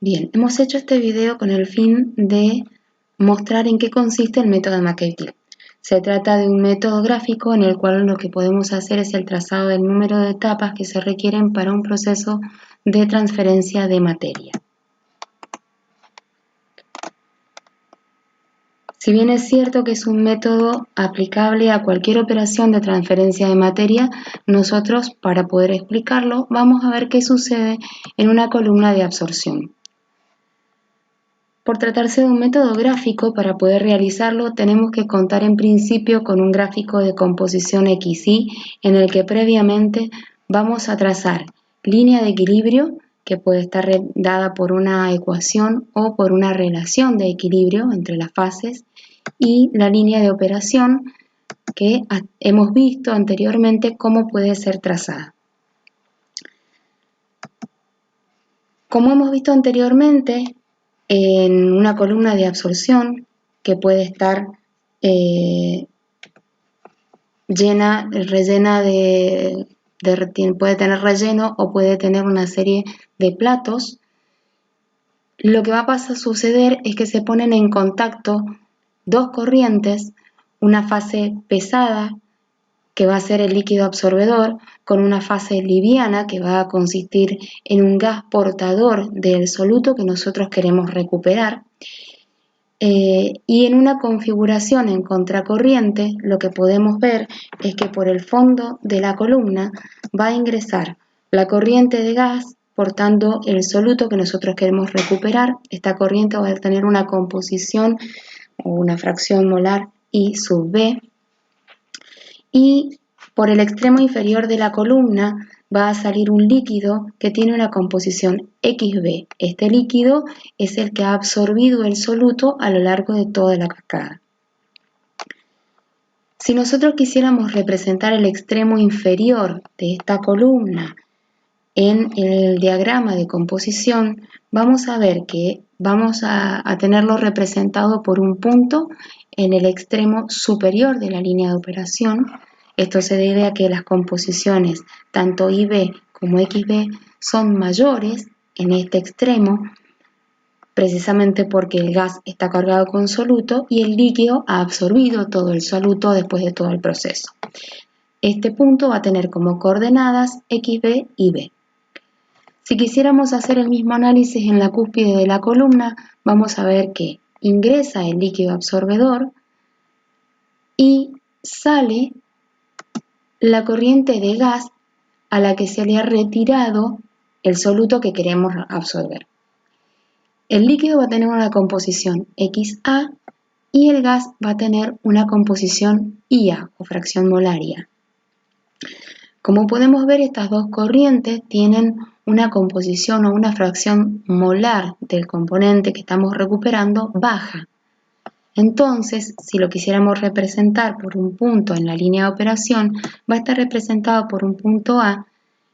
Bien, hemos hecho este video con el fin de mostrar en qué consiste el método de McCarthy. Se trata de un método gráfico en el cual lo que podemos hacer es el trazado del número de etapas que se requieren para un proceso de transferencia de materia. Si bien es cierto que es un método aplicable a cualquier operación de transferencia de materia, nosotros, para poder explicarlo, vamos a ver qué sucede en una columna de absorción. Por tratarse de un método gráfico, para poder realizarlo tenemos que contar en principio con un gráfico de composición XY en el que previamente vamos a trazar línea de equilibrio, que puede estar dada por una ecuación o por una relación de equilibrio entre las fases, y la línea de operación que hemos visto anteriormente cómo puede ser trazada. Como hemos visto anteriormente, en una columna de absorción que puede estar puede tener relleno o puede tener una serie de platos, lo que va a suceder es que se ponen en contacto dos corrientes, una fase pesada, que va a ser el líquido absorbedor, con una fase liviana, que va a consistir en un gas portador del soluto que nosotros queremos recuperar. Y en una configuración en contracorriente, lo que podemos ver es que por el fondo de la columna va a ingresar la corriente de gas, portando el soluto que nosotros queremos recuperar. Esta corriente va a tener una composición o una fracción molar I sub B. Y por el extremo inferior de la columna va a salir un líquido que tiene una composición XB. Este líquido es el que ha absorbido el soluto a lo largo de toda la cascada. Si nosotros quisiéramos representar el extremo inferior de esta columna en el diagrama de composición, vamos a ver que vamos a tenerlo representado por un punto en el extremo superior de la línea de operación. Esto se debe a que las composiciones tanto IB como XB son mayores en este extremo, precisamente porque el gas está cargado con soluto y el líquido ha absorbido todo el soluto después de todo el proceso. Este punto va a tener como coordenadas XB y B. Si quisiéramos hacer el mismo análisis en la cúspide de la columna, vamos a ver que ingresa el líquido absorbedor y sale la corriente de gas a la que se le ha retirado el soluto que queremos absorber. El líquido va a tener una composición XA y el gas va a tener una composición IA o fracción molaria. Como podemos ver, estas dos corrientes tienen una composición o una fracción molar del componente que estamos recuperando baja. Entonces, si lo quisiéramos representar por un punto en la línea de operación, va a estar representado por un punto A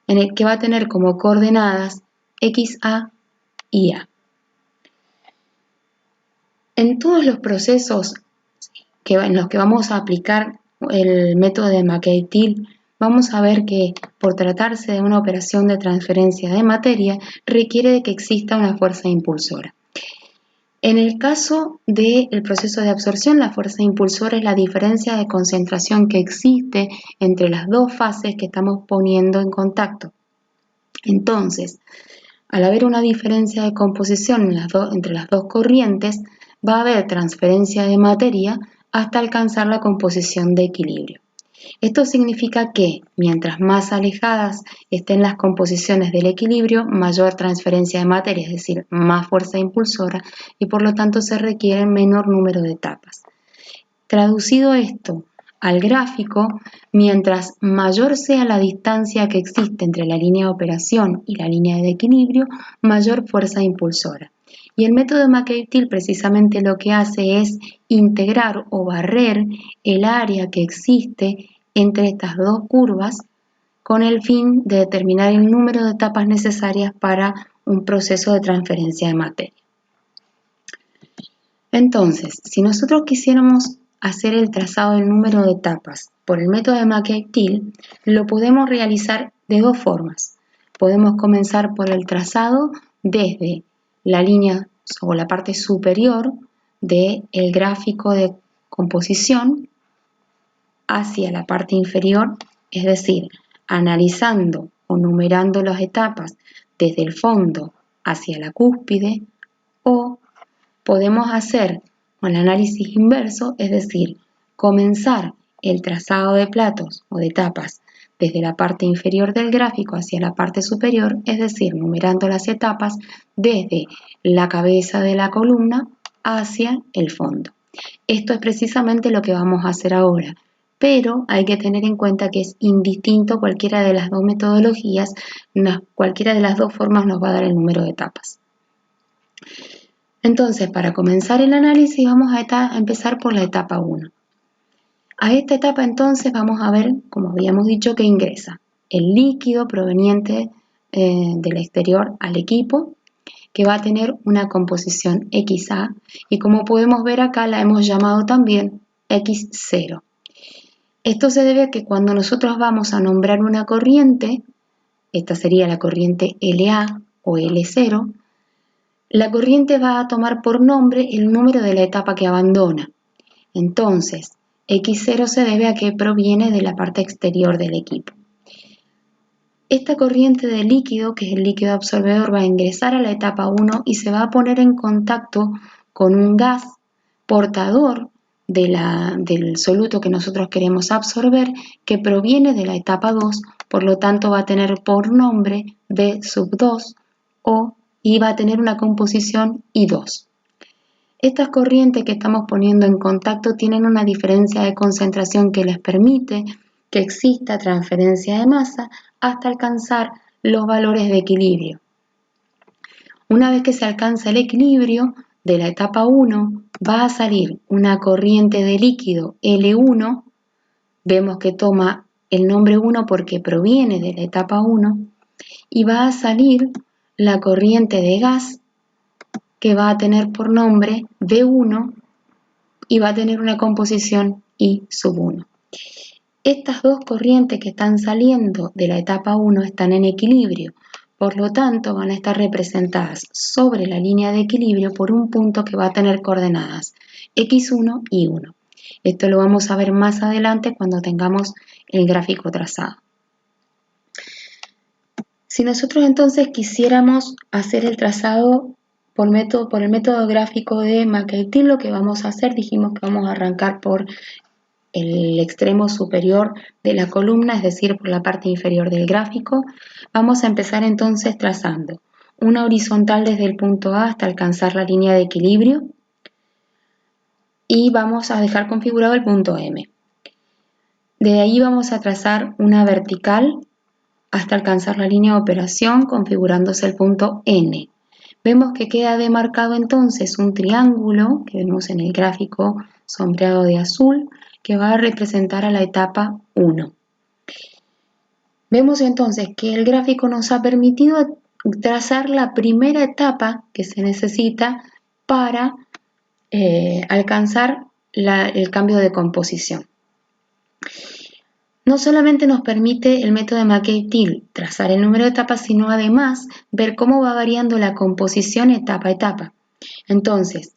en el que va a tener como coordenadas XA y A. En todos los procesos en los que vamos a aplicar el método de McCarthy, vamos a ver que por tratarse de una operación de transferencia de materia, requiere de que exista una fuerza impulsora. En el caso del proceso de absorción, la fuerza impulsora es la diferencia de concentración que existe entre las dos fases que estamos poniendo en contacto. Entonces, al haber una diferencia de composición entre las dos corrientes, va a haber transferencia de materia hasta alcanzar la composición de equilibrio. Esto significa que mientras más alejadas estén las composiciones del equilibrio, mayor transferencia de materia, es decir, más fuerza impulsora, y por lo tanto se requiere menor número de etapas. Traducido esto al gráfico, mientras mayor sea la distancia que existe entre la línea de operación y la línea de equilibrio, mayor fuerza impulsora. Y el método de McCarthy precisamente lo que hace es integrar o barrer el área que existe entre estas dos curvas con el fin de determinar el número de etapas necesarias para un proceso de transferencia de materia. Entonces, si nosotros quisiéramos hacer el trazado del número de etapas por el método de McCarthy, lo podemos realizar de dos formas. Podemos comenzar por el trazado desde la línea o la parte superior del gráfico de composición hacia la parte inferior, es decir, analizando o numerando las etapas desde el fondo hacia la cúspide, o podemos hacer un análisis inverso, es decir, comenzar el trazado de platos o de etapas desde la parte inferior del gráfico hacia la parte superior, es decir, numerando las etapas desde la cabeza de la columna hacia el fondo. Esto es precisamente lo que vamos a hacer ahora, pero hay que tener en cuenta que es indistinto cualquiera de las dos metodologías, cualquiera de las dos formas nos va a dar el número de etapas. Entonces, para comenzar el análisis vamos a empezar por la etapa 1. A esta etapa entonces vamos a ver, como habíamos dicho, que ingresa el líquido proveniente del exterior al equipo, que va a tener una composición XA, y como podemos ver acá la hemos llamado también X0. Esto se debe a que cuando nosotros vamos a nombrar una corriente, esta sería la corriente LA o L0, la corriente va a tomar por nombre el número de la etapa que abandona. Entonces, X0 se debe a que proviene de la parte exterior del equipo. Esta corriente de líquido, que es el líquido absorbedor, va a ingresar a la etapa 1 y se va a poner en contacto con un gas portador del soluto que nosotros queremos absorber, que proviene de la etapa 2, por lo tanto va a tener por nombre B2 y va a tener una composición I2. Estas corrientes que estamos poniendo en contacto tienen una diferencia de concentración que les permite que exista transferencia de masa hasta alcanzar los valores de equilibrio. Una vez que se alcanza el equilibrio de la etapa 1, va a salir una corriente de líquido L1, vemos que toma el nombre 1 porque proviene de la etapa 1, y va a salir la corriente de gas que va a tener por nombre B1 y va a tener una composición I1. Estas dos corrientes que están saliendo de la etapa 1 están en equilibrio, por lo tanto van a estar representadas sobre la línea de equilibrio por un punto que va a tener coordenadas X1 y 1. Esto lo vamos a ver más adelante cuando tengamos el gráfico trazado. Si nosotros entonces quisiéramos hacer el trazado por el método gráfico de McCarthy, lo que vamos a hacer, dijimos que vamos a arrancar por el extremo superior de la columna, es decir, por la parte inferior del gráfico. Vamos a empezar entonces trazando una horizontal desde el punto A hasta alcanzar la línea de equilibrio y vamos a dejar configurado el punto M. De ahí vamos a trazar una vertical hasta alcanzar la línea de operación configurándose el punto N. Vemos que queda demarcado entonces un triángulo que vemos en el gráfico sombreado de azul, que va a representar a la etapa 1. Vemos entonces que el gráfico nos ha permitido trazar la primera etapa que se necesita para alcanzar el cambio de composición. No solamente nos permite el método de McCarthy trazar el número de etapas, sino además ver cómo va variando la composición etapa a etapa. Entonces,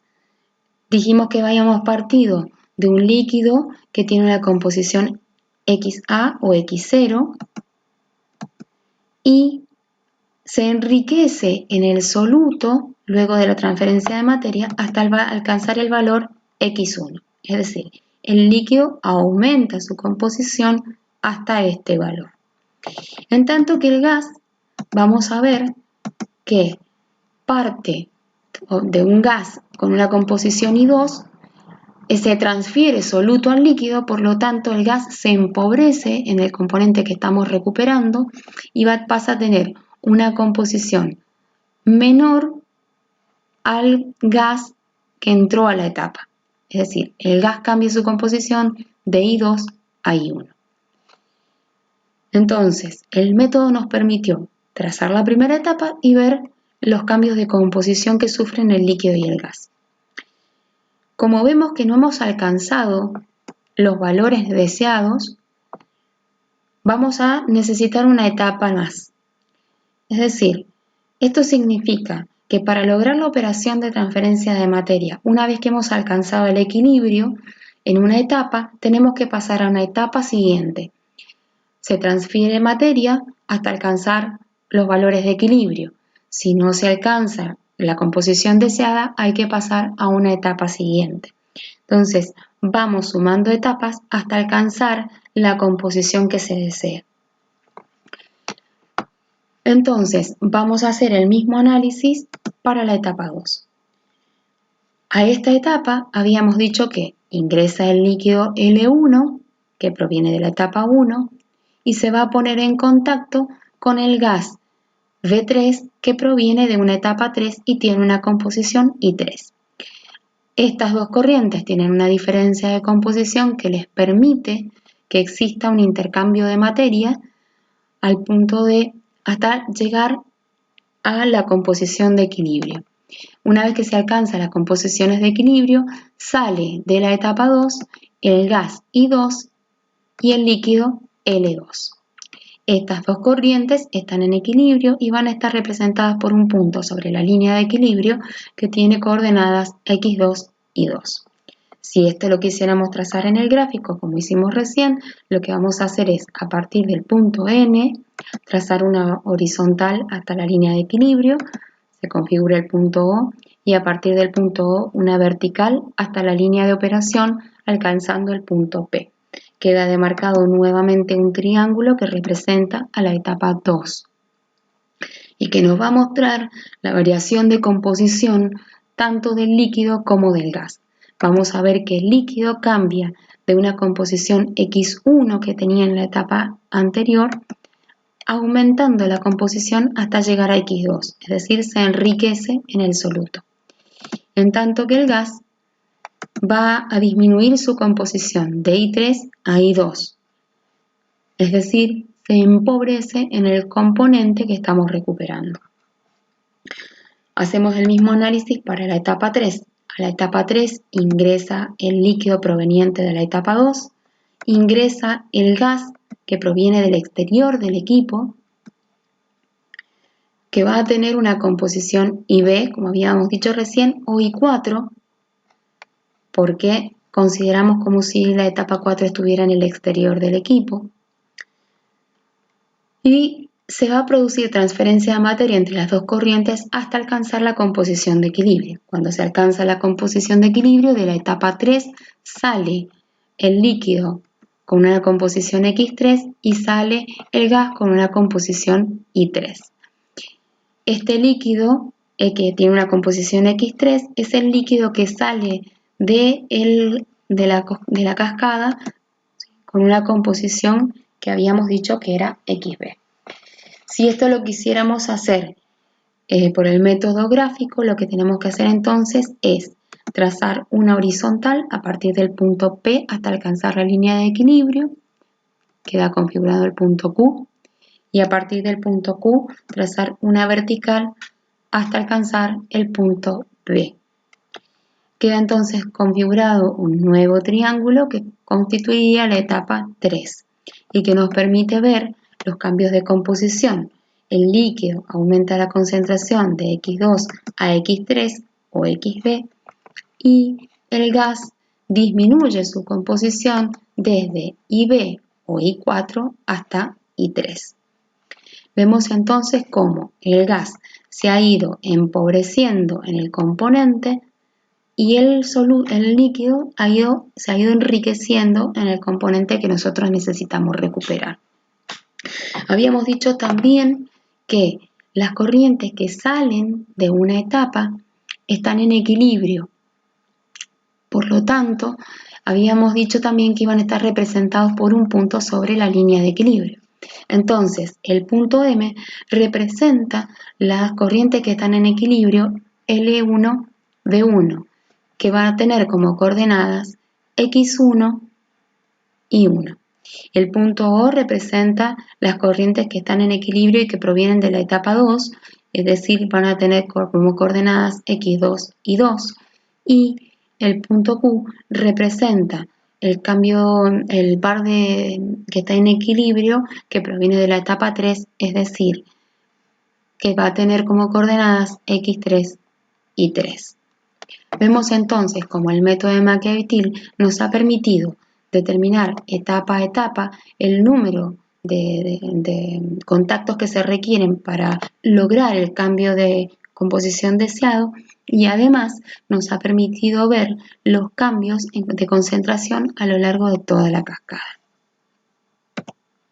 dijimos que habíamos partido de un líquido que tiene una composición XA o X0 y se enriquece en el soluto luego de la transferencia de materia hasta alcanzar el valor X1. Es decir, el líquido aumenta su composición hasta este valor. En tanto que el gas, vamos a ver que parte de un gas con una composición I2, se transfiere soluto al líquido, por lo tanto el gas se empobrece en el componente que estamos recuperando y pasa a tener una composición menor al gas que entró a la etapa. Es decir, el gas cambia su composición de I2 a I1. Entonces, el método nos permitió trazar la primera etapa y ver los cambios de composición que sufren el líquido y el gas. Como vemos que no hemos alcanzado los valores deseados, vamos a necesitar una etapa más. Es decir, esto significa que para lograr la operación de transferencia de materia, una vez que hemos alcanzado el equilibrio en una etapa, tenemos que pasar a una etapa siguiente. Se transfiere materia hasta alcanzar los valores de equilibrio. Si no se alcanza la composición deseada, hay que pasar a una etapa siguiente. Entonces, vamos sumando etapas hasta alcanzar la composición que se desea. Entonces, vamos a hacer el mismo análisis para la etapa 2. A esta etapa habíamos dicho que ingresa el líquido L1, que proviene de la etapa 1, y se va a poner en contacto con el gas V3, que proviene de una etapa 3 y tiene una composición I3. Estas dos corrientes tienen una diferencia de composición que les permite que exista un intercambio de materia al punto de hasta llegar a la composición de equilibrio. Una vez que se alcanza las composiciones de equilibrio, sale de la etapa 2 el gas I2 y el líquido L2. Estas dos corrientes están en equilibrio y van a estar representadas por un punto sobre la línea de equilibrio que tiene coordenadas x2 y 2. Si esto lo quisiéramos trazar en el gráfico, como hicimos recién, lo que vamos a hacer es, a partir del punto N, trazar una horizontal hasta la línea de equilibrio, se configura el punto O, y a partir del punto O una vertical hasta la línea de operación, alcanzando el punto P. Queda demarcado nuevamente un triángulo que representa a la etapa 2 y que nos va a mostrar la variación de composición tanto del líquido como del gas. Vamos a ver que el líquido cambia de una composición X1 que tenía en la etapa anterior, aumentando la composición hasta llegar a X2, es decir, se enriquece en el soluto. En tanto que el gas va a disminuir su composición de I3 a I2, es decir, se empobrece en el componente que estamos recuperando. Hacemos el mismo análisis para la etapa 3. A la etapa 3 ingresa el líquido proveniente de la etapa 2, ingresa el gas que proviene del exterior del equipo, que va a tener una composición IB, como habíamos dicho recién, o I4, porque consideramos como si la etapa 4 estuviera en el exterior del equipo. Y se va a producir transferencia de materia entre las dos corrientes hasta alcanzar la composición de equilibrio. Cuando se alcanza la composición de equilibrio de la etapa 3, sale el líquido con una composición X3 y sale el gas con una composición I3. Este líquido, que tiene una composición X3, es el líquido que sale de la cascada con una composición que habíamos dicho que era XB. Si esto lo quisiéramos hacer por el método gráfico, lo que tenemos que hacer entonces es trazar una horizontal a partir del punto P hasta alcanzar la línea de equilibrio, queda configurado el punto Q, y a partir del punto Q trazar una vertical hasta alcanzar el punto B. Queda entonces configurado un nuevo triángulo que constituiría la etapa 3 y que nos permite ver los cambios de composición. El líquido aumenta la concentración de X2 a X3 o XB y el gas disminuye su composición desde IB o I4 hasta I3. Vemos entonces cómo el gas se ha ido empobreciendo en el componente y el líquido se ha ido enriqueciendo en el componente que nosotros necesitamos recuperar. Habíamos dicho también que las corrientes que salen de una etapa están en equilibrio. Por lo tanto, habíamos dicho también que iban a estar representados por un punto sobre la línea de equilibrio. Entonces, el punto M representa las corrientes que están en equilibrio L1, B1, que van a tener como coordenadas X1 y 1. El punto O representa las corrientes que están en equilibrio y que provienen de la etapa 2, es decir, van a tener como coordenadas X2 y 2. Y el punto Q representa el par que está en equilibrio que proviene de la etapa 3, es decir, que va a tener como coordenadas x3 y 3. Vemos entonces cómo el método de McEville nos ha permitido determinar etapa a etapa el número de contactos que se requieren para lograr el cambio de composición deseado, y además nos ha permitido ver los cambios de concentración a lo largo de toda la cascada.